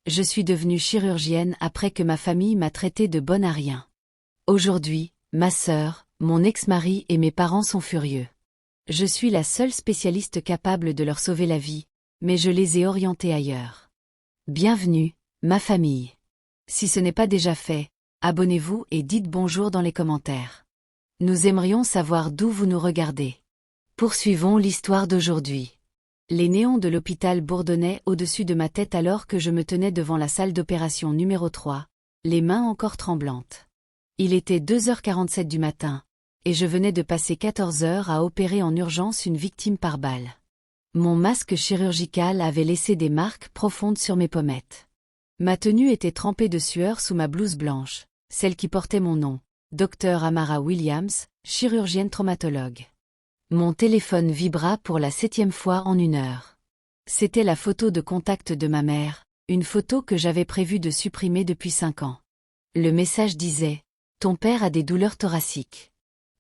Je suis devenue chirurgienne après que ma famille m'a traitée de bonne à rien. Aujourd'hui, ma sœur, mon ex-mari et mes parents sont furieux. Je suis la seule spécialiste capable de leur sauver la vie, mais je les ai orientés ailleurs. Bienvenue, ma famille. Si ce n'est pas déjà fait, abonnez-vous et dites bonjour dans les commentaires. Nous aimerions savoir d'où vous nous regardez. Poursuivons l'histoire d'aujourd'hui. Les néons de l'hôpital bourdonnaient au-dessus de ma tête alors que je me tenais devant la salle d'opération numéro 3, les mains encore tremblantes. Il était 2h47 du matin, et je venais de passer 14 heures à opérer en urgence une victime par balle. Mon masque chirurgical avait laissé des marques profondes sur mes pommettes. Ma tenue était trempée de sueur sous ma blouse blanche, celle qui portait mon nom, Dr Amara Williams, chirurgienne traumatologue. Mon téléphone vibra pour la 7e fois en 1 heure. C'était la photo de contact de ma mère, une photo que j'avais prévu de supprimer depuis 5 ans. Le message disait « Ton père a des douleurs thoraciques.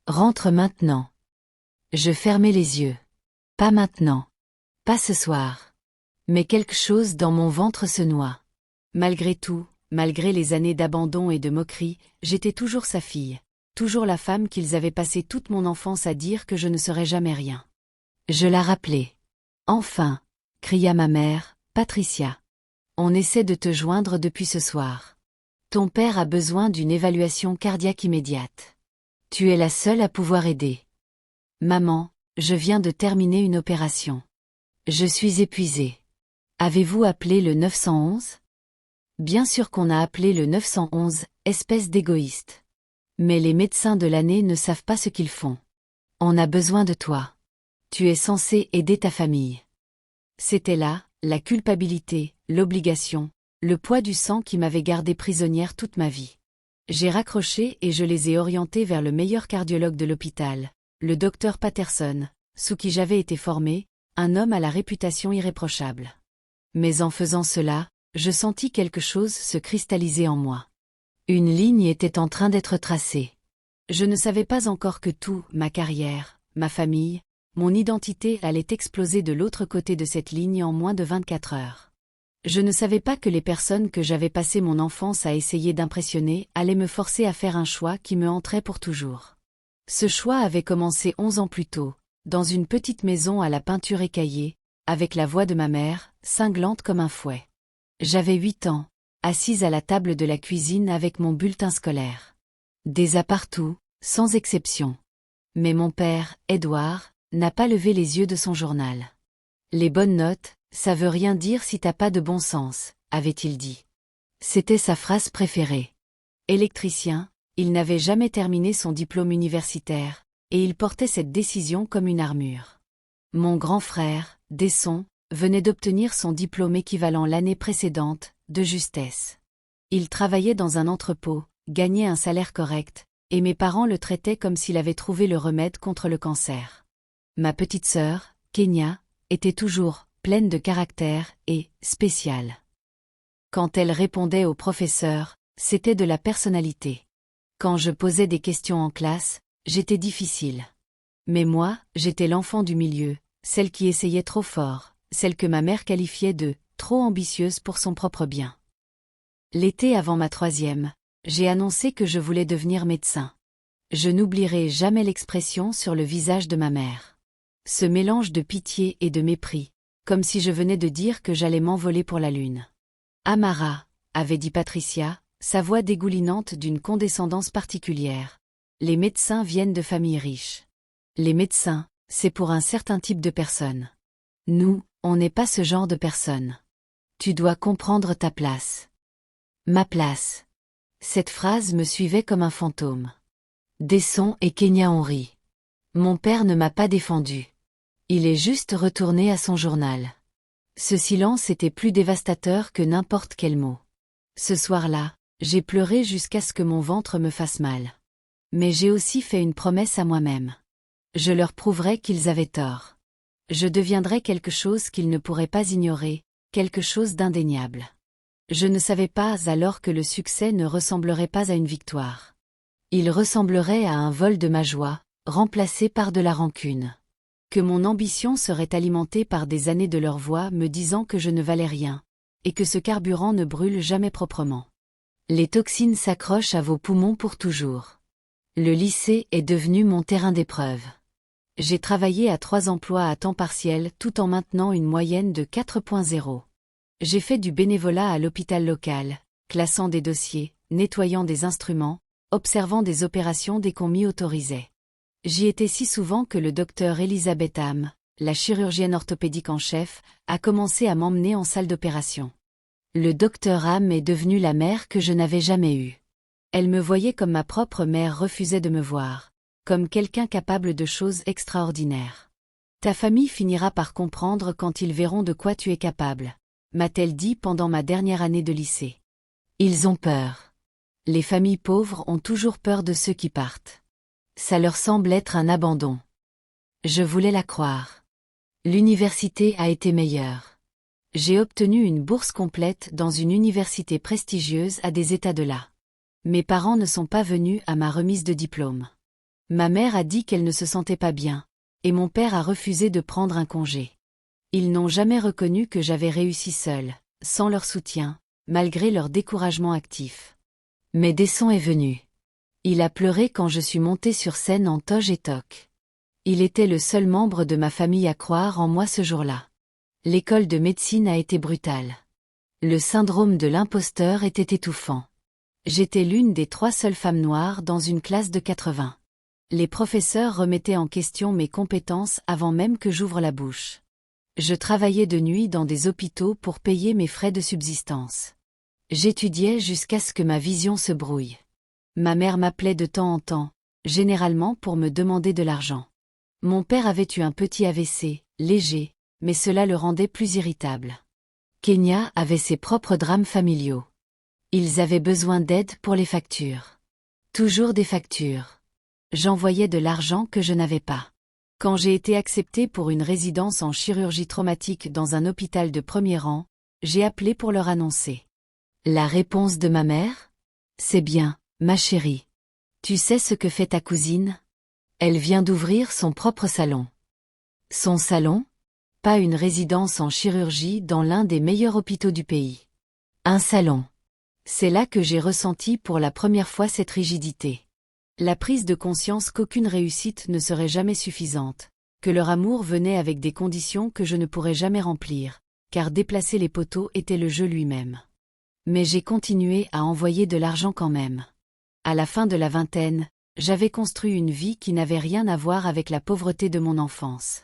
Rentre maintenant. » Je fermais les yeux. Pas maintenant. Pas ce soir. Mais quelque chose dans mon ventre se noie. Malgré tout, malgré les années d'abandon et de moquerie, j'étais toujours sa fille, toujours la femme qu'ils avaient passé toute mon enfance à dire que je ne serais jamais rien. Je la rappelais. « Enfin !» cria ma mère, « Patricia. On essaie de te joindre depuis ce soir. Ton père a besoin d'une évaluation cardiaque immédiate. Tu es la seule à pouvoir aider. Maman, je viens de terminer une opération. Je suis épuisée. Avez-vous appelé le 911 ? Bien sûr qu'on a appelé le 911, espèce d'égoïste. Mais les médecins de l'année ne savent pas ce qu'ils font. On a besoin de toi. Tu es censé aider ta famille. » C'était là, la culpabilité, l'obligation, le poids du sang qui m'avait gardée prisonnière toute ma vie. J'ai raccroché et je les ai orientés vers le meilleur cardiologue de l'hôpital, le docteur Patterson, sous qui j'avais été formée, un homme à la réputation irréprochable. Mais en faisant cela, je sentis quelque chose se cristalliser en moi. Une ligne était en train d'être tracée. Je ne savais pas encore que tout, ma carrière, ma famille, mon identité allait exploser de l'autre côté de cette ligne en moins de 24 heures. Je ne savais pas que les personnes que j'avais passé mon enfance à essayer d'impressionner allaient me forcer à faire un choix qui me hanterait pour toujours. Ce choix avait commencé 11 ans plus tôt, dans une petite maison à la peinture écaillée, avec la voix de ma mère, cinglante comme un fouet. J'avais 8 ans, assise à la table de la cuisine avec mon bulletin scolaire. Des A partout, sans exception. Mais mon père, Edouard, n'a pas levé les yeux de son journal. Les bonnes notes, ça veut rien dire si t'as pas de bon sens, avait-il dit. C'était sa phrase préférée. Électricien, il n'avait jamais terminé son diplôme universitaire, et il portait cette décision comme une armure. Mon grand frère, Desson, venait d'obtenir son diplôme équivalent l'année précédente, de justesse. Il travaillait dans un entrepôt, gagnait un salaire correct, et mes parents le traitaient comme s'il avait trouvé le remède contre le cancer. Ma petite sœur, Kenya, était toujours pleine de caractère et spéciale. Quand elle répondait au professeur, c'était de la personnalité. Quand je posais des questions en classe, j'étais difficile. Mais moi, j'étais l'enfant du milieu, celle qui essayait trop fort, celle que ma mère qualifiait de « trop ambitieuse pour son propre bien ». L'été avant ma 3e, j'ai annoncé que je voulais devenir médecin. Je n'oublierai jamais l'expression sur le visage de ma mère. Ce mélange de pitié et de mépris, comme si je venais de dire que j'allais m'envoler pour la lune. « Amara », avait dit Patricia, sa voix dégoulinante d'une condescendance particulière. Les médecins viennent de familles riches. Les médecins, c'est pour un certain type de personnes. Nous, on n'est pas ce genre de personnes. Tu dois comprendre ta place. Ma place. Cette phrase me suivait comme un fantôme. Desson et Kenya ont ri. Mon père ne m'a pas défendu. Il est juste retourné à son journal. Ce silence était plus dévastateur que n'importe quel mot. Ce soir-là, j'ai pleuré jusqu'à ce que mon ventre me fasse mal. Mais j'ai aussi fait une promesse à moi-même. Je leur prouverai qu'ils avaient tort. Je deviendrai quelque chose qu'ils ne pourraient pas ignorer, quelque chose d'indéniable. Je ne savais pas alors que le succès ne ressemblerait pas à une victoire. Il ressemblerait à un vol de ma joie, remplacé par de la rancune. Que mon ambition serait alimentée par des années de leur voix me disant que je ne valais rien, et que ce carburant ne brûle jamais proprement. Les toxines s'accrochent à vos poumons pour toujours. Le lycée est devenu mon terrain d'épreuve. J'ai travaillé à 3 emplois à temps partiel tout en maintenant une moyenne de 4.0. J'ai fait du bénévolat à l'hôpital local, classant des dossiers, nettoyant des instruments, observant des opérations dès qu'on m'y autorisait. J'y étais si souvent que le docteur Elisabeth Ham, la chirurgienne orthopédique en chef, a commencé à m'emmener en salle d'opération. Le docteur Ham est devenu la mère que je n'avais jamais eue. Elle me voyait comme ma propre mère refusait de me voir, comme quelqu'un capable de choses extraordinaires. Ta famille finira par comprendre quand ils verront de quoi tu es capable, m'a-t-elle dit pendant ma dernière année de lycée. Ils ont peur. Les familles pauvres ont toujours peur de ceux qui partent. Ça leur semble être un abandon. Je voulais la croire. L'université a été meilleure. J'ai obtenu une bourse complète dans une université prestigieuse à des États de là. Mes parents ne sont pas venus à ma remise de diplôme. Ma mère a dit qu'elle ne se sentait pas bien, et mon père a refusé de prendre un congé. Ils n'ont jamais reconnu que j'avais réussi seule, sans leur soutien, malgré leur découragement actif. Mais Desson est venu. Il a pleuré quand je suis montée sur scène en toge et toque. Il était le seul membre de ma famille à croire en moi ce jour-là. L'école de médecine a été brutale. Le syndrome de l'imposteur était étouffant. J'étais l'une des 3 seules femmes noires dans une classe de 80. Les professeurs remettaient en question mes compétences avant même que j'ouvre la bouche. Je travaillais de nuit dans des hôpitaux pour payer mes frais de subsistance. J'étudiais jusqu'à ce que ma vision se brouille. Ma mère m'appelait de temps en temps, généralement pour me demander de l'argent. Mon père avait eu un petit AVC, léger, mais cela le rendait plus irritable. Kenya avait ses propres drames familiaux. Ils avaient besoin d'aide pour les factures. Toujours des factures. J'envoyais de l'argent que je n'avais pas. Quand j'ai été acceptée pour une résidence en chirurgie traumatique dans un hôpital de premier rang, j'ai appelé pour leur annoncer. La réponse de ma mère ? C'est bien, ma chérie. Tu sais ce que fait ta cousine ? Elle vient d'ouvrir son propre salon. Son salon ? Pas une résidence en chirurgie dans l'un des meilleurs hôpitaux du pays. Un salon. C'est là que j'ai ressenti pour la première fois cette rigidité. La prise de conscience qu'aucune réussite ne serait jamais suffisante, que leur amour venait avec des conditions que je ne pourrais jamais remplir, car déplacer les poteaux était le jeu lui-même. Mais j'ai continué à envoyer de l'argent quand même. À la fin de la vingtaine, j'avais construit une vie qui n'avait rien à voir avec la pauvreté de mon enfance.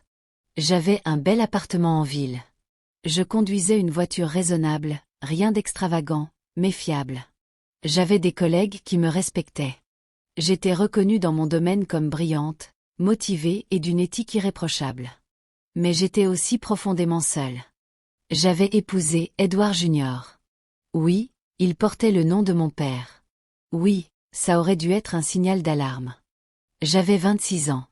J'avais un bel appartement en ville. Je conduisais une voiture raisonnable, rien d'extravagant, mais fiable. J'avais des collègues qui me respectaient. J'étais reconnue dans mon domaine comme brillante, motivée et d'une éthique irréprochable. Mais j'étais aussi profondément seule. J'avais épousé Edward Junior. Oui, il portait le nom de mon père. Oui, ça aurait dû être un signal d'alarme. J'avais 26 ans.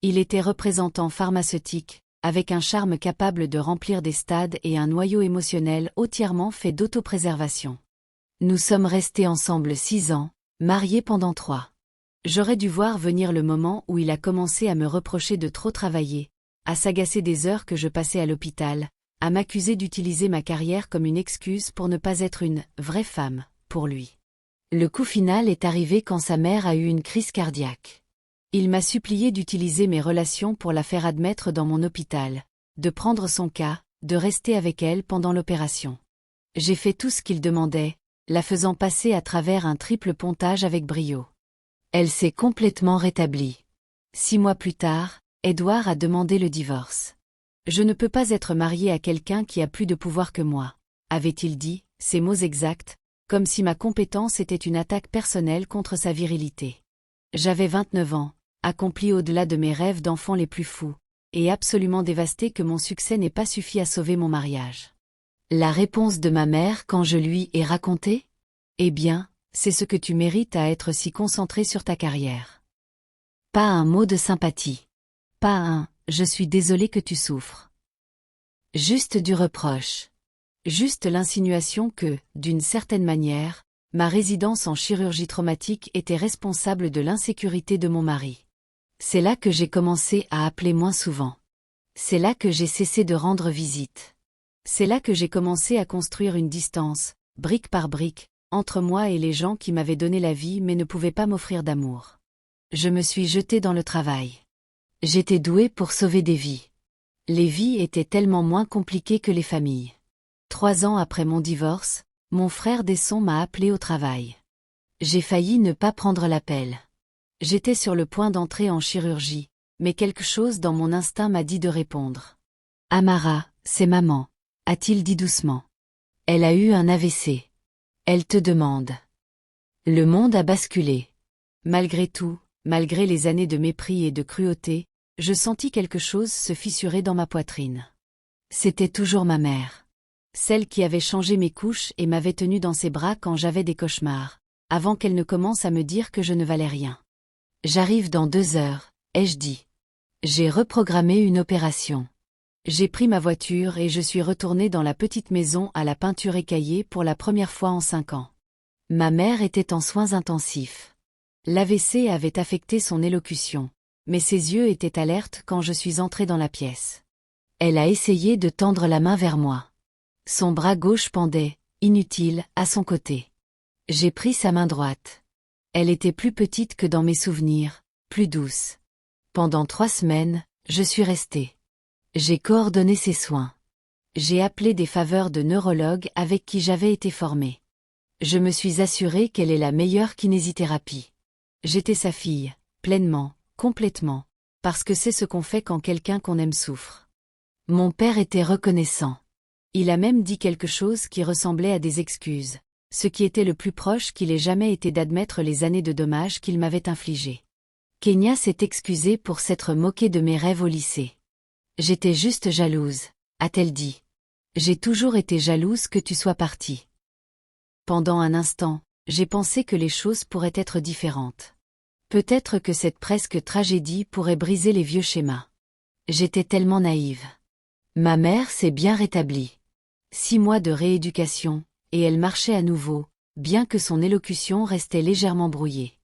Il était représentant pharmaceutique, avec un charme capable de remplir des stades et un noyau émotionnel entièrement fait d'autopréservation. Nous sommes restés ensemble 6 ans, mariés pendant 3. J'aurais dû voir venir le moment où il a commencé à me reprocher de trop travailler, à s'agacer des heures que je passais à l'hôpital, à m'accuser d'utiliser ma carrière comme une excuse pour ne pas être une vraie femme, pour lui. Le coup final est arrivé quand sa mère a eu une crise cardiaque. Il m'a supplié d'utiliser mes relations pour la faire admettre dans mon hôpital, de prendre son cas, de rester avec elle pendant l'opération. J'ai fait tout ce qu'il demandait, la faisant passer à travers un triple pontage avec brio. Elle s'est complètement rétablie. 6 mois plus tard, Edouard a demandé le divorce. Je ne peux pas être marié à quelqu'un qui a plus de pouvoir que moi, avait-il dit, ses mots exacts, comme si ma compétence était une attaque personnelle contre sa virilité. J'avais 29 ans, accompli au-delà de mes rêves d'enfant les plus fous, et absolument dévasté que mon succès n'ait pas suffi à sauver mon mariage. La réponse de ma mère quand je lui ai raconté ? Eh bien, c'est ce que tu mérites à être si concentré sur ta carrière. Pas un mot de sympathie. Pas un « je suis désolé que tu souffres ». Juste du reproche. Juste l'insinuation que, d'une certaine manière, ma résidence en chirurgie traumatique était responsable de l'insécurité de mon mari. C'est là que j'ai commencé à appeler moins souvent. C'est là que j'ai cessé de rendre visite. C'est là que j'ai commencé à construire une distance, brique par brique, entre moi et les gens qui m'avaient donné la vie mais ne pouvaient pas m'offrir d'amour. Je me suis jetée dans le travail. J'étais douée pour sauver des vies. Les vies étaient tellement moins compliquées que les familles. 3 ans après mon divorce, mon frère Desson m'a appelé au travail. J'ai failli ne pas prendre l'appel. J'étais sur le point d'entrer en chirurgie, mais quelque chose dans mon instinct m'a dit de répondre. « Amara, c'est maman », a-t-il dit doucement. « Elle a eu un AVC. Elle te demande. » Le monde a basculé. Malgré tout, malgré les années de mépris et de cruauté, je sentis quelque chose se fissurer dans ma poitrine. C'était toujours ma mère. Celle qui avait changé mes couches et m'avait tenue dans ses bras quand j'avais des cauchemars, avant qu'elle ne commence à me dire que je ne valais rien. « J'arrive dans 2 heures, ai-je dit. J'ai reprogrammé une opération. J'ai pris ma voiture et je suis retournée dans la petite maison à la peinture écaillée pour la première fois en 5 ans. Ma mère était en soins intensifs. L'AVC avait affecté son élocution, mais ses yeux étaient alertes quand je suis entrée dans la pièce. Elle a essayé de tendre la main vers moi. Son bras gauche pendait, inutile, à son côté. J'ai pris sa main droite. Elle était plus petite que dans mes souvenirs, plus douce. Pendant 3 semaines, je suis restée. J'ai coordonné ses soins. J'ai appelé des faveurs de neurologues avec qui j'avais été formée. Je me suis assurée qu'elle est la meilleure kinésithérapie. J'étais sa fille, pleinement, complètement, parce que c'est ce qu'on fait quand quelqu'un qu'on aime souffre. Mon père était reconnaissant. Il a même dit quelque chose qui ressemblait à des excuses, ce qui était le plus proche qu'il ait jamais été d'admettre les années de dommages qu'il m'avait infligés. Kenya s'est excusée pour s'être moquée de mes rêves au lycée. J'étais juste jalouse, a-t-elle dit. J'ai toujours été jalouse que tu sois partie. Pendant un instant, j'ai pensé que les choses pourraient être différentes. Peut-être que cette presque tragédie pourrait briser les vieux schémas. J'étais tellement naïve. Ma mère s'est bien rétablie. 6 mois de rééducation, et elle marchait à nouveau, bien que son élocution restait légèrement brouillée.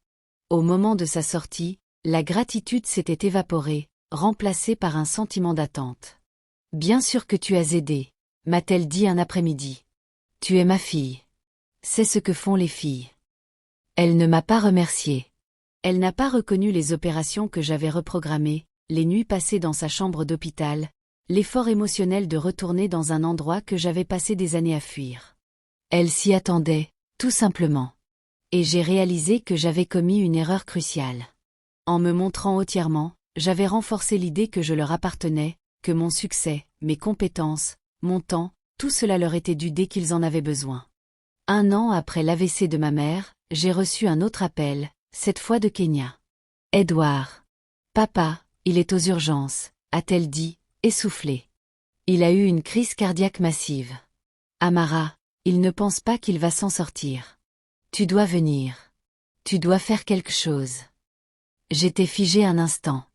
Au moment de sa sortie, la gratitude s'était évaporée, remplacée par un sentiment d'attente. « Bien sûr que tu as aidé », m'a-t-elle dit un après-midi. « Tu es ma fille. C'est ce que font les filles. » Elle ne m'a pas remerciée. Elle n'a pas reconnu les opérations que j'avais reprogrammées, les nuits passées dans sa chambre d'hôpital, l'effort émotionnel de retourner dans un endroit que j'avais passé des années à fuir. Elle s'y attendait, tout simplement. Et j'ai réalisé que j'avais commis une erreur cruciale. En me montrant hautement, j'avais renforcé l'idée que je leur appartenais, que mon succès, mes compétences, mon temps, tout cela leur était dû dès qu'ils en avaient besoin. 1 an après l'AVC de ma mère, j'ai reçu un autre appel, cette fois de Kenya. « Edouard. Papa, il est aux urgences », a-t-elle dit, essoufflée. Il a eu une crise cardiaque massive. Amara, il ne pense pas qu'il va s'en sortir. Tu dois venir. Tu dois faire quelque chose. J'étais figée un instant.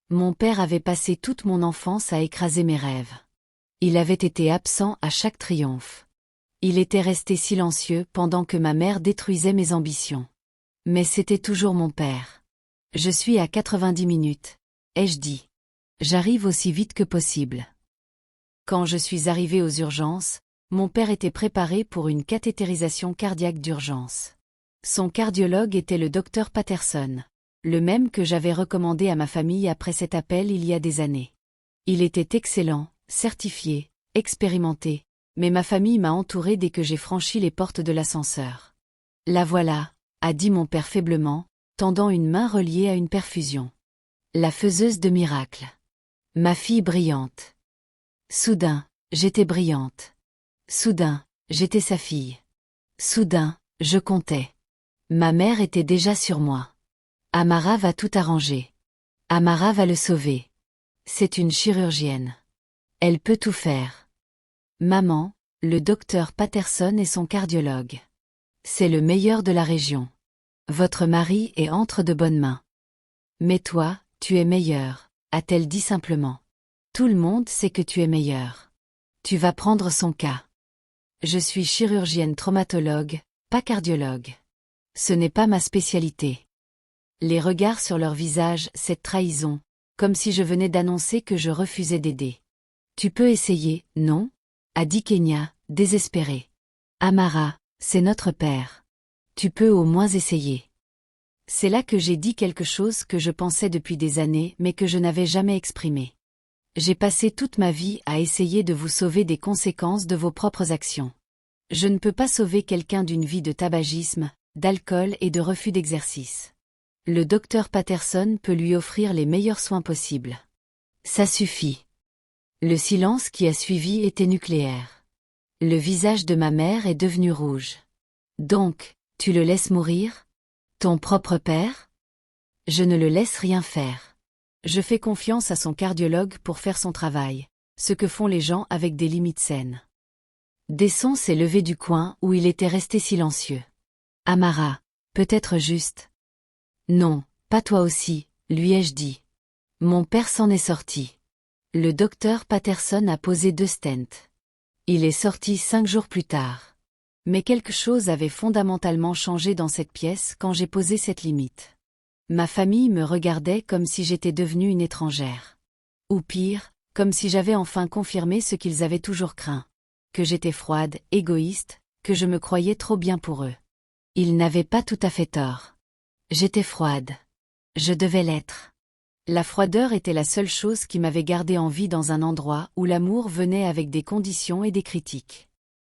Mon père avait passé toute mon enfance à écraser mes rêves. Il avait été absent à chaque triomphe. Il était resté silencieux pendant que ma mère détruisait mes ambitions. Mais c'était toujours mon père. Je suis à 90 minutes, ai-je dit. J'arrive aussi vite que possible. Quand je suis arrivée aux urgences, mon père était préparé pour une cathétérisation cardiaque d'urgence. Son cardiologue était le docteur Patterson, le même que j'avais recommandé à ma famille après cet appel il y a des années. Il était excellent, certifié, expérimenté, mais ma famille m'a entouré dès que j'ai franchi les portes de l'ascenseur. « La voilà », a dit mon père faiblement, tendant une main reliée à une perfusion. La faiseuse de miracles. Ma fille brillante. Soudain, j'étais brillante. Soudain, j'étais sa fille. Soudain, je comptais. Ma mère était déjà sur moi. Amara va tout arranger. Amara va le sauver. C'est une chirurgienne. Elle peut tout faire. Maman, le docteur Patterson est son cardiologue. C'est le meilleur de la région. Votre mari est entre de bonnes mains. Mais toi, tu es meilleur, a-t-elle dit simplement. Tout le monde sait que tu es meilleur. Tu vas prendre son cas. Je suis chirurgienne traumatologue, pas cardiologue. Ce n'est pas ma spécialité. Les regards sur leur visage, cette trahison, comme si je venais d'annoncer que je refusais d'aider. Tu peux essayer, non ? a dit Kenya, désespéré. Amara, c'est notre père. Tu peux au moins essayer. C'est là que j'ai dit quelque chose que je pensais depuis des années mais que je n'avais jamais exprimé. J'ai passé toute ma vie à essayer de vous sauver des conséquences de vos propres actions. Je ne peux pas sauver quelqu'un d'une vie de tabagisme, d'alcool et de refus d'exercice. Le docteur Patterson peut lui offrir les meilleurs soins possibles. Ça suffit. Le silence qui a suivi était nucléaire. Le visage de ma mère est devenu rouge. Donc, tu le laisses mourir? Ton propre père? Je ne le laisse rien faire. Je fais confiance à son cardiologue pour faire son travail, ce que font les gens avec des limites saines. Desson s'est levé du coin où il était resté silencieux. Amara, peut-être juste. Non, pas toi aussi, lui ai-je dit. Mon père s'en est sorti. Le docteur Patterson a posé 2 stents. Il est sorti 5 jours plus tard. Mais quelque chose avait fondamentalement changé dans cette pièce quand j'ai posé cette limite. Ma famille me regardait comme si j'étais devenue une étrangère. Ou pire, comme si j'avais enfin confirmé ce qu'ils avaient toujours craint. Que j'étais froide, égoïste, que je me croyais trop bien pour eux. Ils n'avaient pas tout à fait tort. J'étais froide. Je devais l'être. La froideur était la seule chose qui m'avait gardé en vie dans un endroit où l'amour venait avec des conditions et des critiques.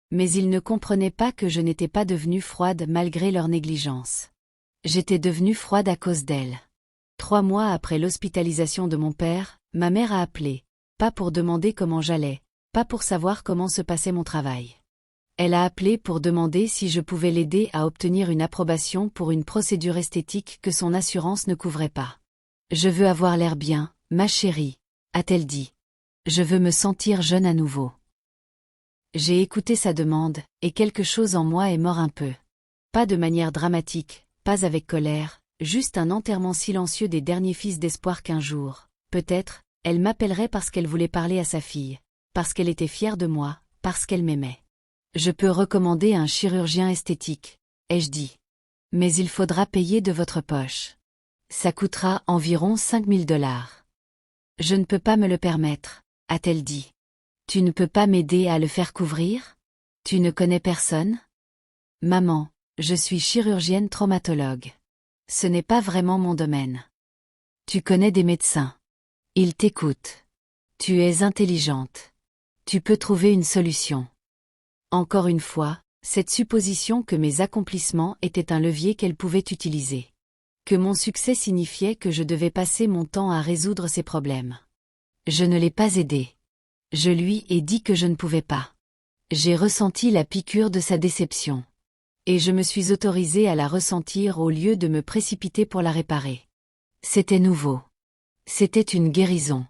Mais ils ne comprenaient pas que je n'étais pas devenue froide malgré leur négligence. J'étais devenue froide à cause d'elle. 3 mois après l'hospitalisation de mon père, ma mère a appelé, pas pour demander comment j'allais, pas pour savoir comment se passait mon travail. Elle a appelé pour demander si je pouvais l'aider à obtenir une approbation pour une procédure esthétique que son assurance ne couvrait pas. Je veux avoir l'air bien, ma chérie, a-t-elle dit. Je veux me sentir jeune à nouveau. J'ai écouté sa demande, et quelque chose en moi est mort un peu. Pas de manière dramatique, pas avec colère, juste un enterrement silencieux des derniers fils d'espoir qu'un jour, peut-être, elle m'appellerait parce qu'elle voulait parler à sa fille, parce qu'elle était fière de moi, parce qu'elle m'aimait. Je peux recommander un chirurgien esthétique, ai-je dit. Mais il faudra payer de votre poche. Ça coûtera environ $5 000. Je ne peux pas me le permettre, a-t-elle dit. Tu ne peux pas m'aider à le faire couvrir? Tu ne connais personne? Maman, je suis chirurgienne traumatologue. Ce n'est pas vraiment mon domaine. Tu connais des médecins. Ils t'écoutent. Tu es intelligente. Tu peux trouver une solution. Encore une fois, cette supposition que mes accomplissements étaient un levier qu'elle pouvait utiliser. Que mon succès signifiait que je devais passer mon temps à résoudre ses problèmes. Je ne l'ai pas aidé. Je lui ai dit que je ne pouvais pas. J'ai ressenti la piqûre de sa déception. Et je me suis autorisée à la ressentir au lieu de me précipiter pour la réparer. C'était nouveau. C'était une guérison.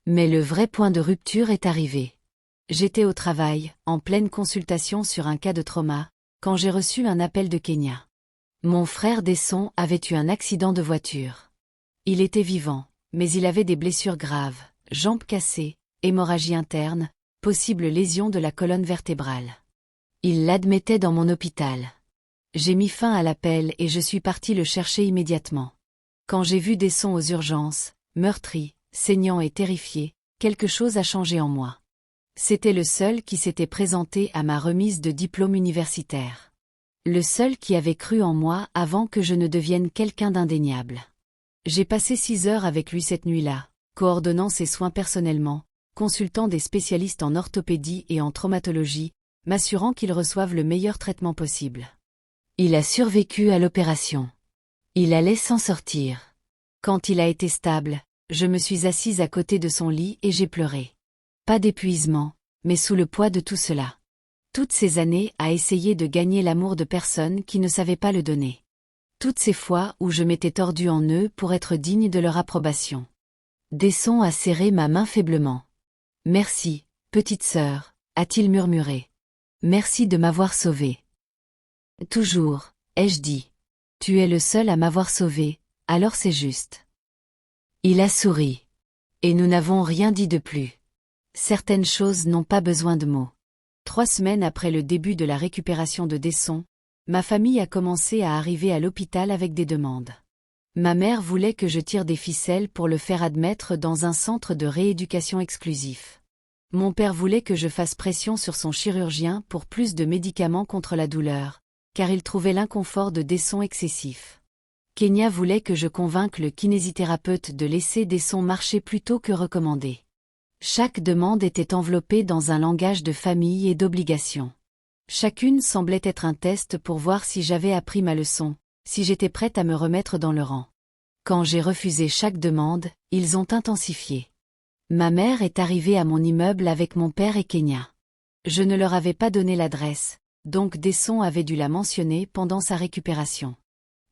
Mais le vrai point de rupture est arrivé. J'étais au travail, en pleine consultation sur un cas de trauma, quand j'ai reçu un appel de Kenya. Mon frère Desson avait eu un accident de voiture. Il était vivant, mais il avait des blessures graves, jambes cassées, hémorragie interne, possible lésion de la colonne vertébrale. Il l'admettait dans mon hôpital. J'ai mis fin à l'appel et je suis partie le chercher immédiatement. Quand j'ai vu Desson aux urgences, meurtri, saignant et terrifié, quelque chose a changé en moi. C'était le seul qui s'était présenté à ma remise de diplôme universitaire. Le seul qui avait cru en moi avant que je ne devienne quelqu'un d'indéniable. J'ai passé 6 heures avec lui cette nuit-là, coordonnant ses soins personnellement, consultant des spécialistes en orthopédie et en traumatologie, m'assurant qu'il reçoive le meilleur traitement possible. Il a survécu à l'opération. Il allait s'en sortir. Quand il a été stable, je me suis assise à côté de son lit et j'ai pleuré. Pas d'épuisement, mais sous le poids de tout cela. Toutes ces années à essayer de gagner l'amour de personnes qui ne savaient pas le donner. Toutes ces fois où je m'étais tordue en nœud pour être digne de leur approbation. Desson a serré ma main faiblement. « Merci, petite sœur », a-t-il murmuré. « Merci de m'avoir sauvée. »« Toujours, ai-je dit. Tu es le seul à m'avoir sauvée, alors c'est juste. » Il a souri. Et nous n'avons rien dit de plus. Certaines choses n'ont pas besoin de mots. 3 semaines après le début de la récupération de Desson, ma famille a commencé à arriver à l'hôpital avec des demandes. Ma mère voulait que je tire des ficelles pour le faire admettre dans un centre de rééducation exclusif. Mon père voulait que je fasse pression sur son chirurgien pour plus de médicaments contre la douleur, car il trouvait l'inconfort de Desson excessif. Kenya voulait que je convainque le kinésithérapeute de laisser Desson marcher plutôt que recommander. Chaque demande était enveloppée dans un langage de famille et d'obligation. Chacune semblait être un test pour voir si j'avais appris ma leçon, si j'étais prête à me remettre dans le rang. Quand j'ai refusé chaque demande, ils ont intensifié. Ma mère est arrivée à mon immeuble avec mon père et Kenya. Je ne leur avais pas donné l'adresse, donc Desson avait dû la mentionner pendant sa récupération.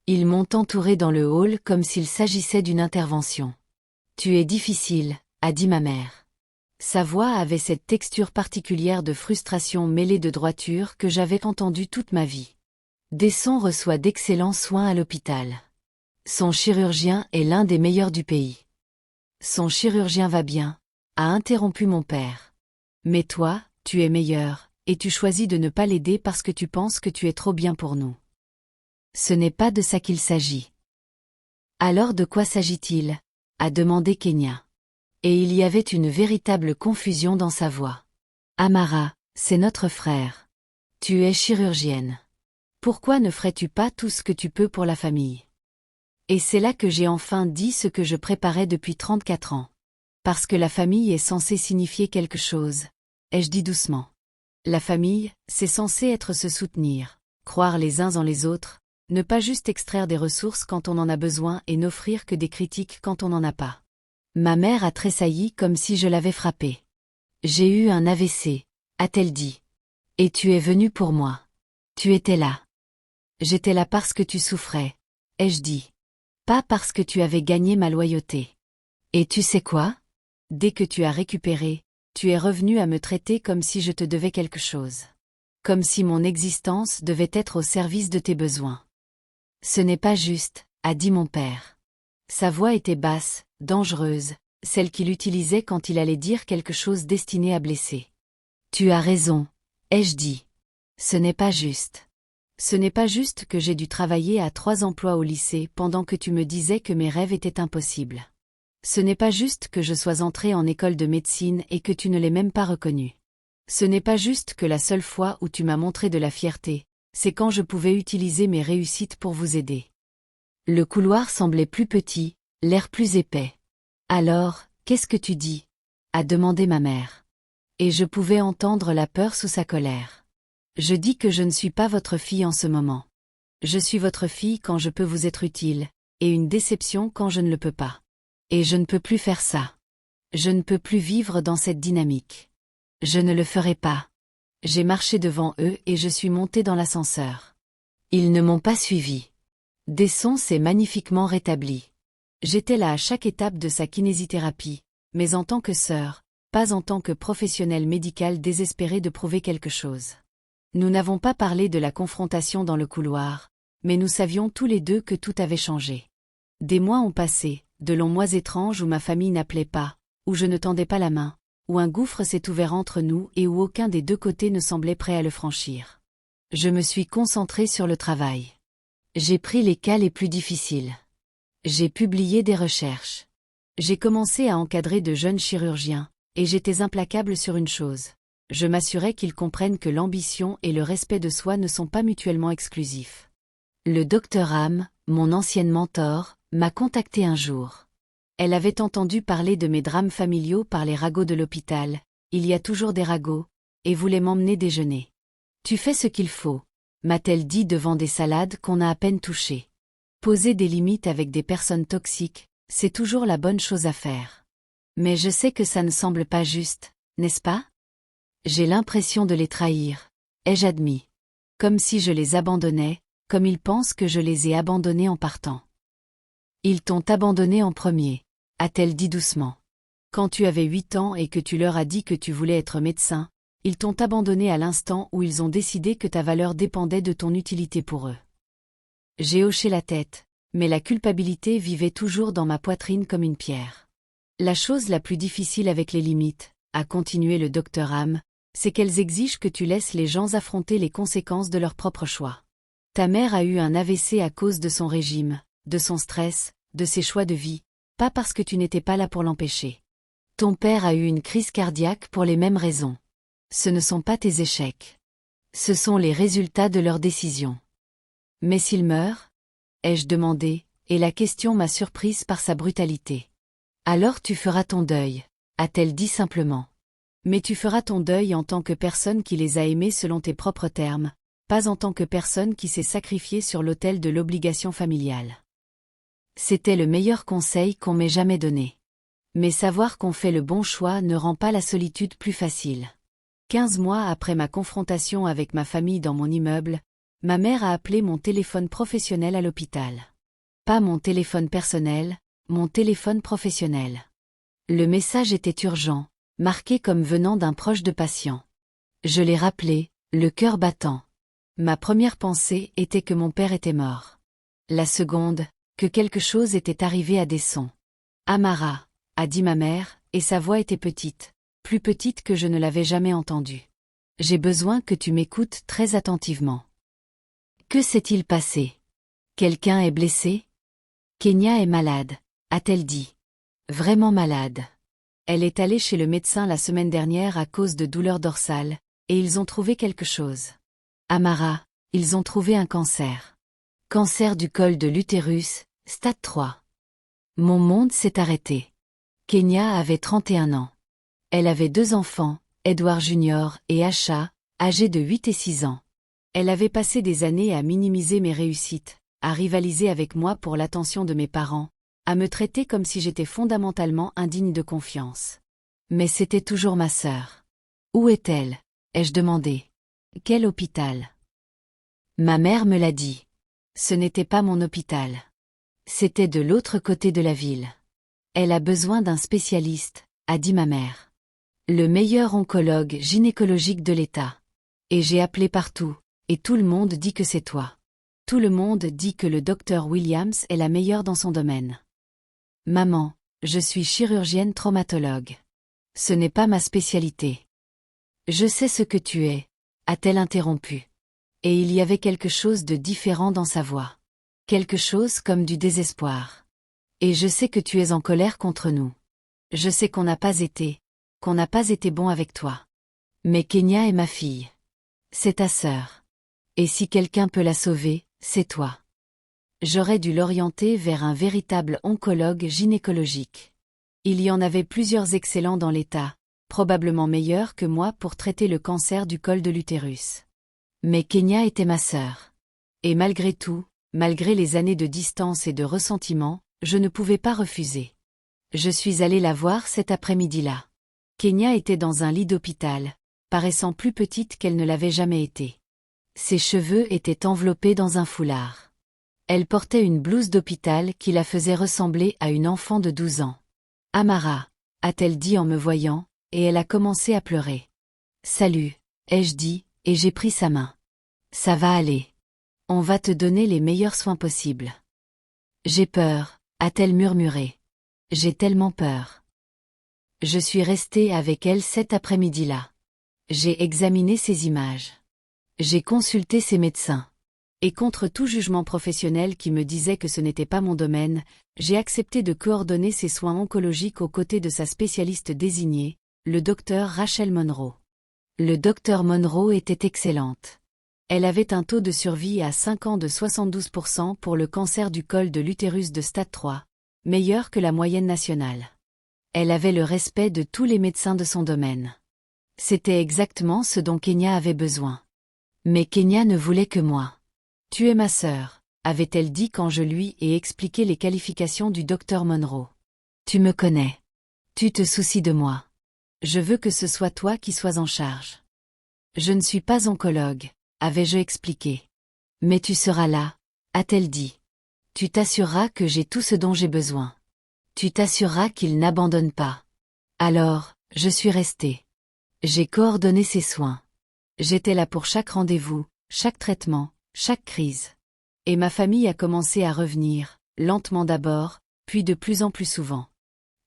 Ils m'ont entouré dans le hall comme s'il s'agissait d'une intervention. « Tu es difficile », a dit ma mère. Sa voix avait cette texture particulière de frustration mêlée de droiture que j'avais entendue toute ma vie. Desson reçoit d'excellents soins à l'hôpital. Son chirurgien est l'un des meilleurs du pays. Son chirurgien va bien, a interrompu mon père. Mais toi, tu es meilleur, et tu choisis de ne pas l'aider parce que tu penses que tu es trop bien pour nous. Ce n'est pas de ça qu'il s'agit. Alors de quoi s'agit-il ? A demandé Kenya. Et il y avait une véritable confusion dans sa voix. Amara, c'est notre frère. Tu es chirurgienne. Pourquoi ne ferais-tu pas tout ce que tu peux pour la famille ? Et c'est là que j'ai enfin dit ce que je préparais depuis 34 ans. Parce que la famille est censée signifier quelque chose, ai-je dit doucement. La famille, c'est censé être se soutenir, croire les uns en les autres, ne pas juste extraire des ressources quand on en a besoin et n'offrir que des critiques quand on n'en a pas. Ma mère a tressailli comme si je l'avais frappée. J'ai eu un AVC, a-t-elle dit. Et tu es venu pour moi. Tu étais là. J'étais là parce que tu souffrais, ai-je dit. Pas parce que tu avais gagné ma loyauté. Et tu sais quoi ? Dès que tu as récupéré, tu es revenu à me traiter comme si je te devais quelque chose. Comme si mon existence devait être au service de tes besoins. Ce n'est pas juste, a dit mon père. Sa voix était basse, dangereuse, celle qu'il utilisait quand il allait dire quelque chose destiné à blesser. Tu as raison, ai-je dit. Ce n'est pas juste. Ce n'est pas juste que j'ai dû travailler à 3 emplois au lycée pendant que tu me disais que mes rêves étaient impossibles. Ce n'est pas juste que je sois entrée en école de médecine et que tu ne l'aies même pas reconnu. Ce n'est pas juste que la seule fois où tu m'as montré de la fierté, c'est quand je pouvais utiliser mes réussites pour vous aider. Le couloir semblait plus petit, l'air plus épais. Alors, qu'est-ce que tu dis ? A demandé ma mère. Et je pouvais entendre la peur sous sa colère. Je dis que je ne suis pas votre fille en ce moment. Je suis votre fille quand je peux vous être utile, et une déception quand je ne le peux pas. Et je ne peux plus faire ça. Je ne peux plus vivre dans cette dynamique. Je ne le ferai pas. J'ai marché devant eux et je suis montée dans l'ascenseur. Ils ne m'ont pas suivi. Desson s'est magnifiquement rétabli. J'étais là à chaque étape de sa kinésithérapie, mais en tant que sœur, pas en tant que professionnelle médicale désespérée de prouver quelque chose. Nous n'avons pas parlé de la confrontation dans le couloir, mais nous savions tous les deux que tout avait changé. Des mois ont passé, de longs mois étranges où ma famille n'appelait pas, où je ne tendais pas la main, où un gouffre s'est ouvert entre nous et où aucun des deux côtés ne semblait prêt à le franchir. Je me suis concentrée sur le travail. J'ai pris les cas les plus difficiles. J'ai publié des recherches. J'ai commencé à encadrer de jeunes chirurgiens, et j'étais implacable sur une chose. Je m'assurais qu'ils comprennent que l'ambition et le respect de soi ne sont pas mutuellement exclusifs. Le docteur Ham, mon ancienne mentor, m'a contacté un jour. Elle avait entendu parler de mes drames familiaux par les ragots de l'hôpital, il y a toujours des ragots, et voulait m'emmener déjeuner. Tu fais ce qu'il faut, m'a-t-elle dit devant des salades qu'on a à peine touchées. Poser des limites avec des personnes toxiques, c'est toujours la bonne chose à faire. Mais je sais que ça ne semble pas juste, n'est-ce pas ? J'ai l'impression de les trahir, ai-je admis. Comme si je les abandonnais, comme ils pensent que je les ai abandonnés en partant. Ils t'ont abandonné en premier, a-t-elle dit doucement. Quand tu avais 8 ans et que tu leur as dit que tu voulais être médecin, ils t'ont abandonné à l'instant où ils ont décidé que ta valeur dépendait de ton utilité pour eux. J'ai hoché la tête, mais la culpabilité vivait toujours dans ma poitrine comme une pierre. La chose la plus difficile avec les limites, a continué le docteur Ham, c'est qu'elles exigent que tu laisses les gens affronter les conséquences de leurs propres choix. Ta mère a eu un AVC à cause de son régime, de son stress, de ses choix de vie, pas parce que tu n'étais pas là pour l'empêcher. Ton père a eu une crise cardiaque pour les mêmes raisons. Ce ne sont pas tes échecs. Ce sont les résultats de leurs décisions. Mais s'il meurt? Ai-je demandé, et la question m'a surprise par sa brutalité. Alors tu feras ton deuil, a-t-elle dit simplement. Mais tu feras ton deuil en tant que personne qui les a aimés selon tes propres termes, pas en tant que personne qui s'est sacrifiée sur l'autel de l'obligation familiale. C'était le meilleur conseil qu'on m'ait jamais donné. Mais savoir qu'on fait le bon choix ne rend pas la solitude plus facile. 15 mois après ma confrontation avec ma famille dans mon immeuble, ma mère a appelé mon téléphone professionnel à l'hôpital. Pas mon téléphone personnel, mon téléphone professionnel. Le message était urgent, marqué comme venant d'un proche de patient. Je l'ai rappelé, le cœur battant. Ma première pensée était que mon père était mort. La seconde, que quelque chose était arrivé à Desson. Amara, a dit ma mère, et sa voix était petite, plus petite que je ne l'avais jamais entendue. J'ai besoin que tu m'écoutes très attentivement. Que s'est-il passé? Quelqu'un est blessé? Kenya est malade, a-t-elle dit. Vraiment malade. Elle est allée chez le médecin la semaine dernière à cause de douleurs dorsales, et ils ont trouvé quelque chose. Amara, ils ont trouvé un cancer. Cancer du col de l'utérus, stade 3. Mon monde s'est arrêté. Kenya avait 31 ans. Elle avait 2 enfants, Edward Jr. et Asha, âgés de 8 et 6 ans. Elle avait passé des années à minimiser mes réussites, à rivaliser avec moi pour l'attention de mes parents, à me traiter comme si j'étais fondamentalement indigne de confiance. Mais c'était toujours ma sœur. Où est-elle? Ai-je demandé. Quel hôpital? Ma mère me l'a dit. Ce n'était pas mon hôpital. C'était de l'autre côté de la ville. Elle a besoin d'un spécialiste, a dit ma mère. Le meilleur oncologue gynécologique de l'État. Et j'ai appelé partout, et tout le monde dit que c'est toi. Tout le monde dit que le docteur Williams est la meilleure dans son domaine. Maman, je suis chirurgienne traumatologue. Ce n'est pas ma spécialité. Je sais ce que tu es, a-t-elle interrompu. Et il y avait quelque chose de différent dans sa voix. Quelque chose comme du désespoir. Et je sais que tu es en colère contre nous. Je sais qu'on n'a pas été bon avec toi. Mais Kenya est ma fille. C'est ta sœur. Et si quelqu'un peut la sauver, c'est toi. J'aurais dû l'orienter vers un véritable oncologue gynécologique. Il y en avait plusieurs excellents dans l'État, probablement meilleurs que moi pour traiter le cancer du col de l'utérus. Mais Kenya était ma sœur. Et malgré tout, malgré les années de distance et de ressentiment, je ne pouvais pas refuser. Je suis allée la voir cet après-midi-là. Kenya était dans un lit d'hôpital, paraissant plus petite qu'elle ne l'avait jamais été. Ses cheveux étaient enveloppés dans un foulard. Elle portait une blouse d'hôpital qui la faisait ressembler à une enfant de 12 ans. Amara, a-t-elle dit en me voyant, et elle a commencé à pleurer. Salut, ai-je dit, et j'ai pris sa main. Ça va aller. On va te donner les meilleurs soins possibles. J'ai peur, a-t-elle murmuré. J'ai tellement peur. Je suis restée avec elle cet après-midi-là. J'ai examiné ses images. J'ai consulté ses médecins. Et contre tout jugement professionnel qui me disait que ce n'était pas mon domaine, j'ai accepté de coordonner ses soins oncologiques aux côtés de sa spécialiste désignée, le docteur Rachel Monroe. Le docteur Monroe était excellente. Elle avait un taux de survie à 5 ans de 72% pour le cancer du col de l'utérus de stade 3, meilleur que la moyenne nationale. Elle avait le respect de tous les médecins de son domaine. C'était exactement ce dont Kenya avait besoin. Mais Kenya ne voulait que moi. Tu es ma sœur, avait-elle dit quand je lui ai expliqué les qualifications du docteur Monroe. Tu me connais. Tu te soucies de moi. Je veux que ce soit toi qui sois en charge. Je ne suis pas oncologue, avais-je expliqué. Mais tu seras là, a-t-elle dit. Tu t'assureras que j'ai tout ce dont j'ai besoin. Tu t'assureras qu'il n'abandonne pas. Alors, je suis restée. J'ai coordonné ses soins. J'étais là pour chaque rendez-vous, chaque traitement, chaque crise. Et ma famille a commencé à revenir, lentement d'abord, puis de plus en plus souvent.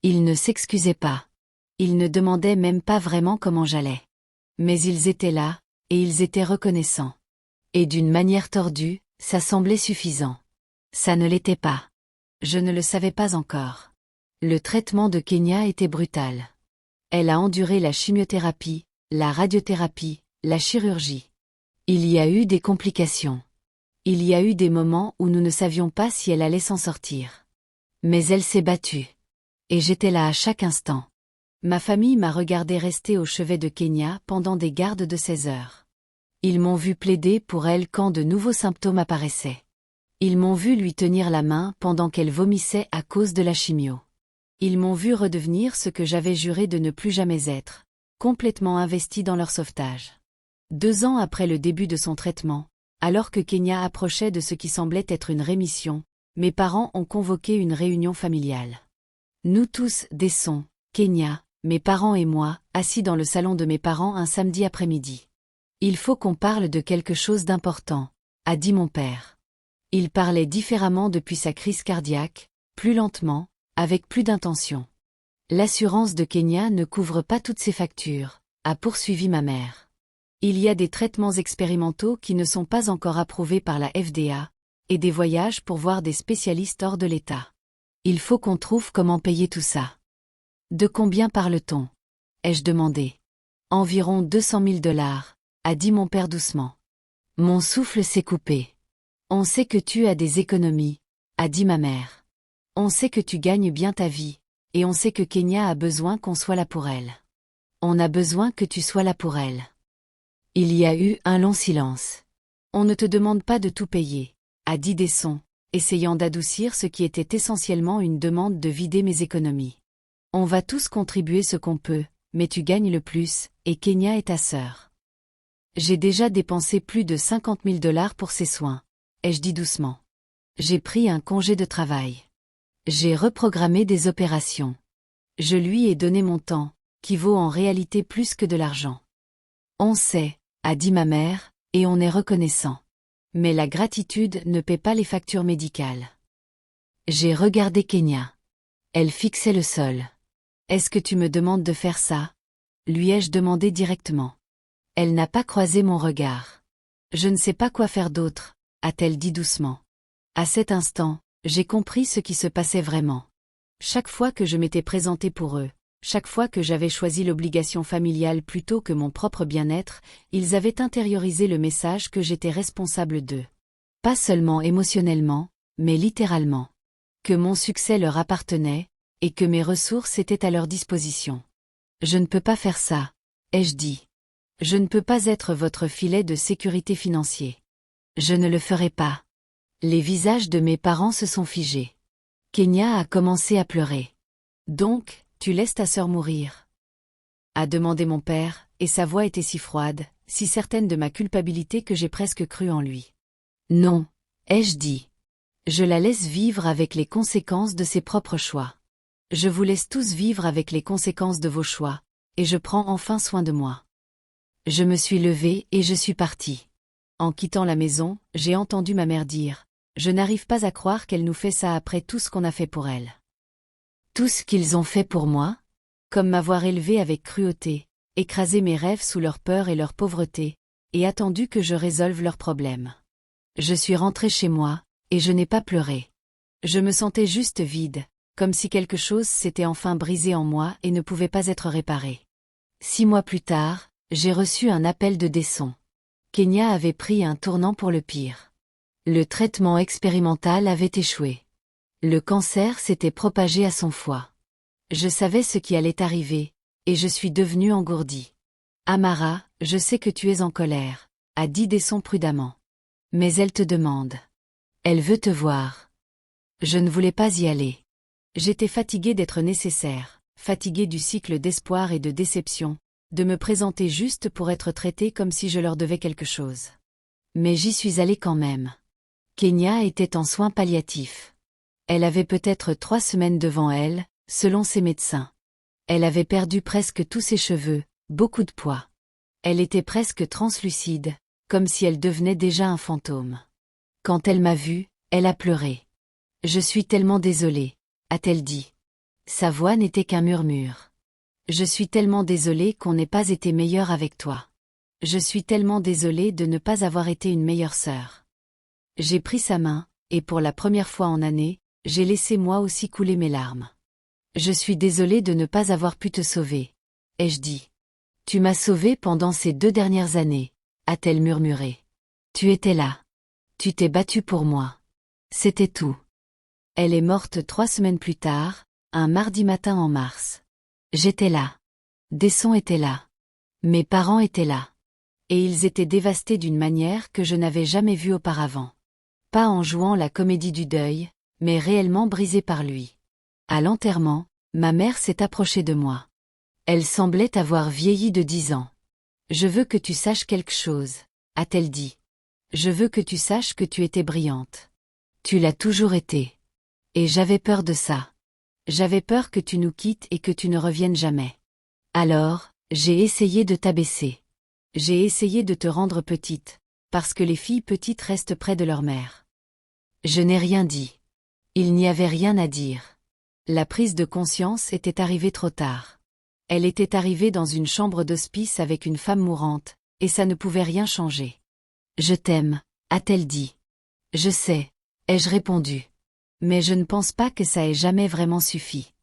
Ils ne s'excusaient pas. Ils ne demandaient même pas vraiment comment j'allais. Mais ils étaient là, et ils étaient reconnaissants. Et d'une manière tordue, ça semblait suffisant. Ça ne l'était pas. Je ne le savais pas encore. Le traitement de Kenya était brutal. Elle a enduré la chimiothérapie, la radiothérapie, la chirurgie. Il y a eu des complications. Il y a eu des moments où nous ne savions pas si elle allait s'en sortir. Mais elle s'est battue. Et j'étais là à chaque instant. Ma famille m'a regardé rester au chevet de Kenya pendant des gardes de 16 heures. Ils m'ont vu plaider pour elle quand de nouveaux symptômes apparaissaient. Ils m'ont vu lui tenir la main pendant qu'elle vomissait à cause de la chimio. Ils m'ont vu redevenir ce que j'avais juré de ne plus jamais être, complètement investi dans leur sauvetage. 2 ans après le début de son traitement, alors que Kenya approchait de ce qui semblait être une rémission, mes parents ont convoqué une réunion familiale. Nous tous, Desson, Kenya, mes parents et moi, assis dans le salon de mes parents un samedi après-midi. Il faut qu'on parle de quelque chose d'important, a dit mon père. Il parlait différemment depuis sa crise cardiaque, plus lentement, avec plus d'intention. L'assurance de Kenya ne couvre pas toutes ses factures, a poursuivi ma mère. Il y a des traitements expérimentaux qui ne sont pas encore approuvés par la FDA, et des voyages pour voir des spécialistes hors de l'État. Il faut qu'on trouve comment payer tout ça. De combien parle-t-on? Ai-je demandé. Environ 200 000 $, a dit mon père doucement. Mon souffle s'est coupé. On sait que tu as des économies, a dit ma mère. On sait que tu gagnes bien ta vie, et on sait que Kenya a besoin qu'on soit là pour elle. On a besoin que tu sois là pour elle. Il y a eu un long silence. On ne te demande pas de tout payer, a dit Desson, essayant d'adoucir ce qui était essentiellement une demande de vider mes économies. On va tous contribuer ce qu'on peut, mais tu gagnes le plus, et Kenya est ta sœur. J'ai déjà dépensé plus de 50 000 $ pour ses soins, ai-je dit doucement. J'ai pris un congé de travail. J'ai reprogrammé des opérations. Je lui ai donné mon temps, qui vaut en réalité plus que de l'argent. On sait, a dit ma mère, et on est reconnaissant. Mais la gratitude ne paie pas les factures médicales. J'ai regardé Kenya. Elle fixait le sol. Est-ce que tu me demandes de faire ça? Lui ai-je demandé directement. Elle n'a pas croisé mon regard. Je ne sais pas quoi faire d'autre, a-t-elle dit doucement. À cet instant, j'ai compris ce qui se passait vraiment. Chaque fois que je m'étais présentée pour eux, chaque fois que j'avais choisi l'obligation familiale plutôt que mon propre bien-être, ils avaient intériorisé le message que j'étais responsable d'eux. Pas seulement émotionnellement, mais littéralement. Que mon succès leur appartenait, et que mes ressources étaient à leur disposition. Je ne peux pas faire ça, ai-je dit. Je ne peux pas être votre filet de sécurité financier. Je ne le ferai pas. Les visages de mes parents se sont figés. Kenya a commencé à pleurer. Donc, tu laisses ta sœur mourir? A demandé mon père, et sa voix était si froide, si certaine de ma culpabilité que j'ai presque cru en lui. Non, ai-je dit. Je la laisse vivre avec les conséquences de ses propres choix. Je vous laisse tous vivre avec les conséquences de vos choix, et je prends enfin soin de moi. Je me suis levée et je suis partie. En quittant la maison, j'ai entendu ma mère dire « Je n'arrive pas à croire qu'elle nous fait ça après tout ce qu'on a fait pour elle. » Tout ce qu'ils ont fait pour moi? Comme m'avoir élevée avec cruauté, écrasé mes rêves sous leur peur et leur pauvreté, et attendu que je résolve leurs problèmes. Je suis rentrée chez moi, et je n'ai pas pleuré. Je me sentais juste vide, comme si quelque chose s'était enfin brisé en moi et ne pouvait pas être réparé. 6 mois plus tard, j'ai reçu un appel de Desson. Kenya avait pris un tournant pour le pire. Le traitement expérimental avait échoué. Le cancer s'était propagé à son foie. Je savais ce qui allait arriver, et je suis devenue engourdie. Amara, je sais que tu es en colère, a dit Desson prudemment. Mais elle te demande. Elle veut te voir. Je ne voulais pas y aller. J'étais fatiguée d'être nécessaire, fatiguée du cycle d'espoir et de déception, de me présenter juste pour être traitée comme si je leur devais quelque chose. Mais j'y suis allée quand même. Kenya était en soins palliatifs. Elle avait peut-être 3 semaines devant elle, selon ses médecins. Elle avait perdu presque tous ses cheveux, beaucoup de poids. Elle était presque translucide, comme si elle devenait déjà un fantôme. Quand elle m'a vue, elle a pleuré. « Je suis tellement désolée », a-t-elle dit. Sa voix n'était qu'un murmure. « Je suis tellement désolée qu'on n'ait pas été meilleur avec toi. Je suis tellement désolée de ne pas avoir été une meilleure sœur. » J'ai pris sa main, et pour la première fois en années, j'ai laissé moi aussi couler mes larmes. « Je suis désolée de ne pas avoir pu te sauver. ai-je dit. Tu m'as sauvé pendant ces 2 dernières années, a-t-elle murmuré. Tu étais là. Tu t'es battu pour moi. C'était tout. Elle est morte 3 semaines plus tard, un mardi matin en mars. J'étais là. Desson était là. Mes parents étaient là. Et ils étaient dévastés d'une manière que je n'avais jamais vue auparavant. Pas en jouant la comédie du deuil, mais réellement brisés par lui. À l'enterrement, ma mère s'est approchée de moi. Elle semblait avoir vieilli de 10 ans. Je veux que tu saches quelque chose, a-t-elle dit. Je veux que tu saches que tu étais brillante. Tu l'as toujours été. Et j'avais peur de ça. J'avais peur que tu nous quittes et que tu ne reviennes jamais. Alors, j'ai essayé de t'abaisser. J'ai essayé de te rendre petite, parce que les filles petites restent près de leur mère. Je n'ai rien dit. Il n'y avait rien à dire. La prise de conscience était arrivée trop tard. Elle était arrivée dans une chambre d'hospice avec une femme mourante, et ça ne pouvait rien changer. Je t'aime, a-t-elle dit. Je sais, ai-je répondu. Mais je ne pense pas que ça ait jamais vraiment suffi.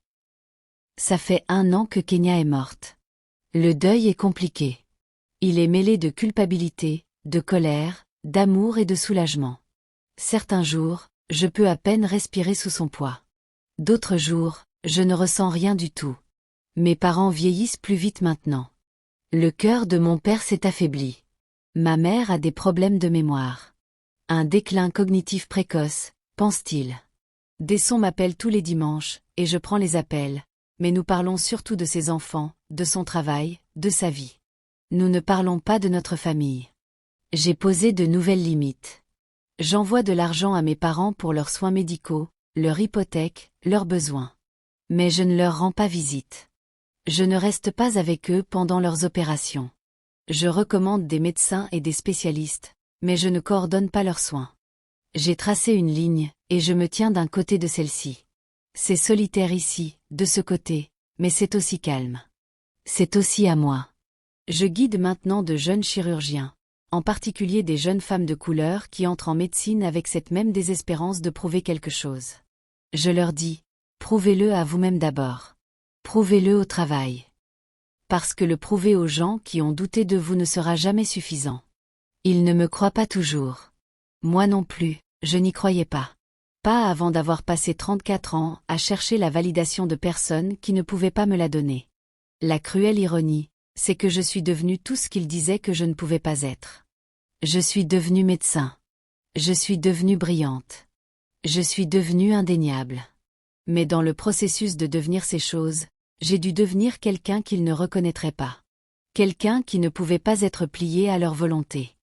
Ça fait 1 an que Kenya est morte. Le deuil est compliqué. Il est mêlé de culpabilité, de colère, d'amour et de soulagement. Certains jours, je peux à peine respirer sous son poids. D'autres jours, je ne ressens rien du tout. Mes parents vieillissent plus vite maintenant. Le cœur de mon père s'est affaibli. Ma mère a des problèmes de mémoire. Un déclin cognitif précoce, pense-t-il. Desson m'appelle tous les dimanches, et je prends les appels, mais nous parlons surtout de ses enfants, de son travail, de sa vie. Nous ne parlons pas de notre famille. J'ai posé de nouvelles limites. J'envoie de l'argent à mes parents pour leurs soins médicaux, leur hypothèque, leurs besoins. Mais je ne leur rends pas visite. Je ne reste pas avec eux pendant leurs opérations. Je recommande des médecins et des spécialistes, mais je ne coordonne pas leurs soins. J'ai tracé une ligne, et je me tiens d'un côté de celle-ci. C'est solitaire ici, de ce côté, mais c'est aussi calme. C'est aussi à moi. Je guide maintenant de jeunes chirurgiens, en particulier des jeunes femmes de couleur qui entrent en médecine avec cette même désespérance de prouver quelque chose. Je leur dis, prouvez-le à vous-même d'abord. Prouvez-le au travail. Parce que le prouver aux gens qui ont douté de vous ne sera jamais suffisant. Ils ne me croient pas toujours. Moi non plus, je n'y croyais pas. Pas avant d'avoir passé 34 ans à chercher la validation de personnes qui ne pouvaient pas me la donner. La cruelle ironie, c'est que je suis devenue tout ce qu'ils disaient que je ne pouvais pas être. Je suis devenue médecin. Je suis devenue brillante. Je suis devenue indéniable. Mais dans le processus de devenir ces choses, j'ai dû devenir quelqu'un qu'ils ne reconnaîtraient pas. Quelqu'un qui ne pouvait pas être plié à leur volonté.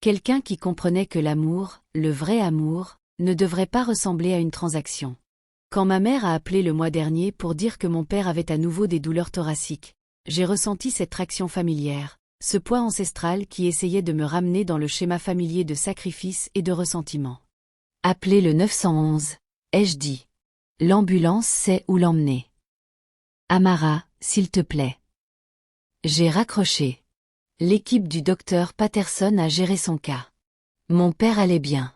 Quelqu'un qui comprenait que l'amour, le vrai amour, ne devrait pas ressembler à une transaction. Quand ma mère a appelé le mois dernier pour dire que mon père avait à nouveau des douleurs thoraciques, j'ai ressenti cette traction familière, ce poids ancestral qui essayait de me ramener dans le schéma familier de sacrifice et de ressentiment. Appelez le 911, ai-je dit. L'ambulance sait où l'emmener. Amara, s'il te plaît. J'ai raccroché. L'équipe du docteur Patterson a géré son cas. Mon père allait bien.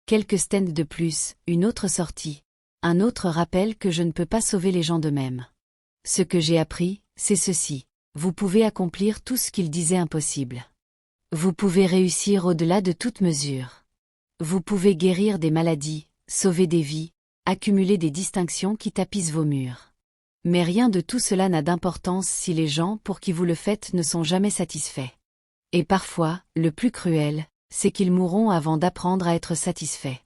Quelques stents de plus, une autre sortie. Un autre rappel que je ne peux pas sauver les gens d'eux-mêmes. Ce que j'ai appris, c'est ceci. Vous pouvez accomplir tout ce qu'ils disaient impossible. Vous pouvez réussir au-delà de toute mesure. Vous pouvez guérir des maladies, sauver des vies, accumuler des distinctions qui tapissent vos murs. Mais rien de tout cela n'a d'importance si les gens pour qui vous le faites ne sont jamais satisfaits. Et parfois, le plus cruel, c'est qu'ils mourront avant d'apprendre à être satisfaits.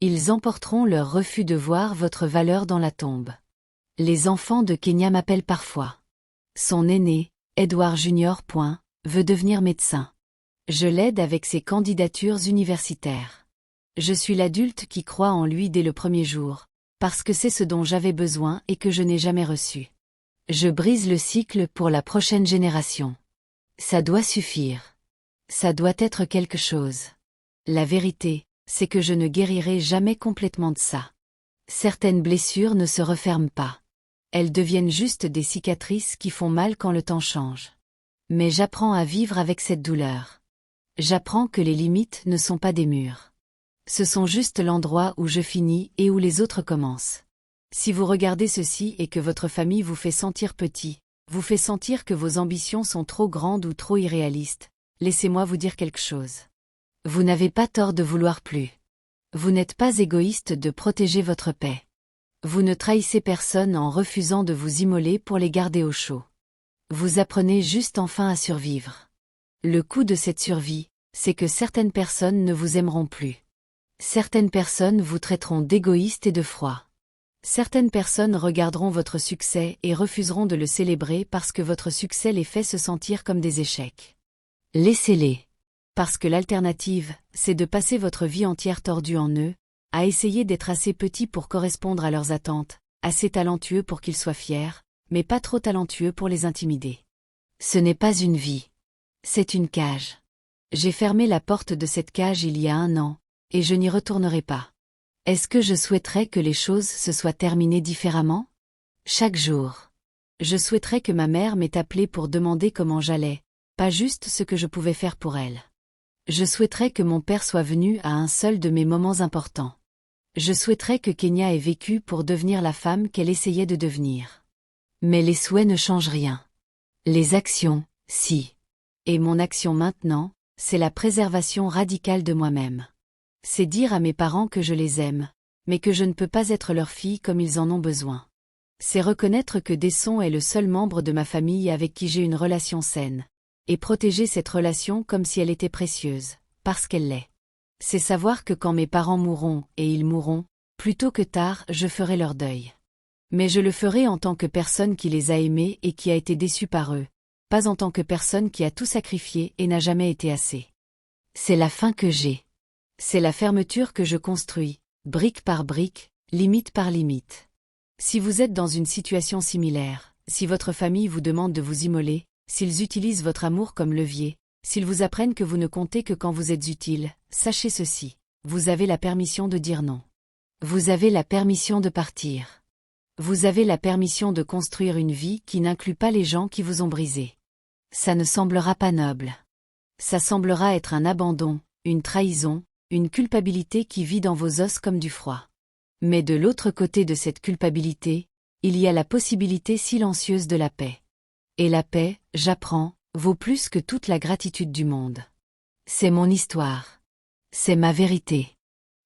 Ils emporteront leur refus de voir votre valeur dans la tombe. Les enfants de Kenya m'appellent parfois. Son aîné, Edward Jr. veut devenir médecin. Je l'aide avec ses candidatures universitaires. Je suis l'adulte qui croit en lui dès le premier jour, parce que c'est ce dont j'avais besoin et que je n'ai jamais reçu. Je brise le cycle pour la prochaine génération. Ça doit suffire. Ça doit être quelque chose. La vérité, c'est que je ne guérirai jamais complètement de ça. Certaines blessures ne se referment pas. Elles deviennent juste des cicatrices qui font mal quand le temps change. Mais j'apprends à vivre avec cette douleur. J'apprends que les limites ne sont pas des murs. Ce sont juste l'endroit où je finis et où les autres commencent. Si vous regardez ceci et que votre famille vous fait sentir petit, vous fait sentir que vos ambitions sont trop grandes ou trop irréalistes, laissez-moi vous dire quelque chose. Vous n'avez pas tort de vouloir plus. Vous n'êtes pas égoïste de protéger votre paix. Vous ne trahissez personne en refusant de vous immoler pour les garder au chaud. Vous apprenez juste enfin à survivre. Le coût de cette survie, c'est que certaines personnes ne vous aimeront plus. Certaines personnes vous traiteront d'égoïste et de froid. Certaines personnes regarderont votre succès et refuseront de le célébrer parce que votre succès les fait se sentir comme des échecs. Laissez-les. Parce que l'alternative, c'est de passer votre vie entière tordue en eux, à essayer d'être assez petit pour correspondre à leurs attentes, assez talentueux pour qu'ils soient fiers, mais pas trop talentueux pour les intimider. Ce n'est pas une vie. C'est une cage. J'ai fermé la porte de cette cage il y a 1 an, et je n'y retournerai pas. Est-ce que je souhaiterais que les choses se soient terminées différemment? Chaque jour. Je souhaiterais que ma mère m'ait appelé pour demander comment j'allais, pas juste ce que je pouvais faire pour elle. Je souhaiterais que mon père soit venu à un seul de mes moments importants. Je souhaiterais que Kenya ait vécu pour devenir la femme qu'elle essayait de devenir. Mais les souhaits ne changent rien. Les actions, si. Et mon action maintenant, c'est la préservation radicale de moi-même. C'est dire à mes parents que je les aime, mais que je ne peux pas être leur fille comme ils en ont besoin. C'est reconnaître que Desson est le seul membre de ma famille avec qui j'ai une relation saine, et protéger cette relation comme si elle était précieuse, parce qu'elle l'est. C'est savoir que quand mes parents mourront, et ils mourront, plus tôt que tard, je ferai leur deuil. Mais je le ferai en tant que personne qui les a aimés et qui a été déçue par eux, pas en tant que personne qui a tout sacrifié et n'a jamais été assez. C'est la fin que j'ai. C'est la fermeture que je construis, brique par brique, limite par limite. Si vous êtes dans une situation similaire, si votre famille vous demande de vous immoler, s'ils utilisent votre amour comme levier, s'ils vous apprennent que vous ne comptez que quand vous êtes utile, sachez ceci, vous avez la permission de dire non. Vous avez la permission de partir. Vous avez la permission de construire une vie qui n'inclut pas les gens qui vous ont brisé. Ça ne semblera pas noble. Ça semblera être un abandon, une trahison, une culpabilité qui vit dans vos os comme du froid. Mais de l'autre côté de cette culpabilité, il y a la possibilité silencieuse de la paix. Et la paix, j'apprends, vaut plus que toute la gratitude du monde. C'est mon histoire. C'est ma vérité.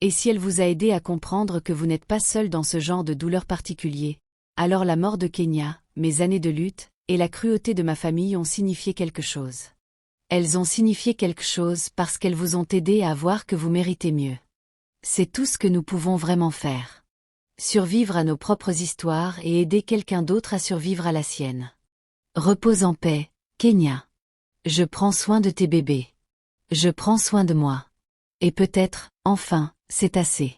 Et si elle vous a aidé à comprendre que vous n'êtes pas seul dans ce genre de douleur particulier, alors la mort de Kenya, mes années de lutte, et la cruauté de ma famille ont signifié quelque chose. Elles ont signifié quelque chose parce qu'elles vous ont aidé à voir que vous méritez mieux. C'est tout ce que nous pouvons vraiment faire. Survivre à nos propres histoires et aider quelqu'un d'autre à survivre à la sienne. Repose en paix, Kenya. Je prends soin de tes bébés. Je prends soin de moi. Et peut-être, enfin, c'est assez.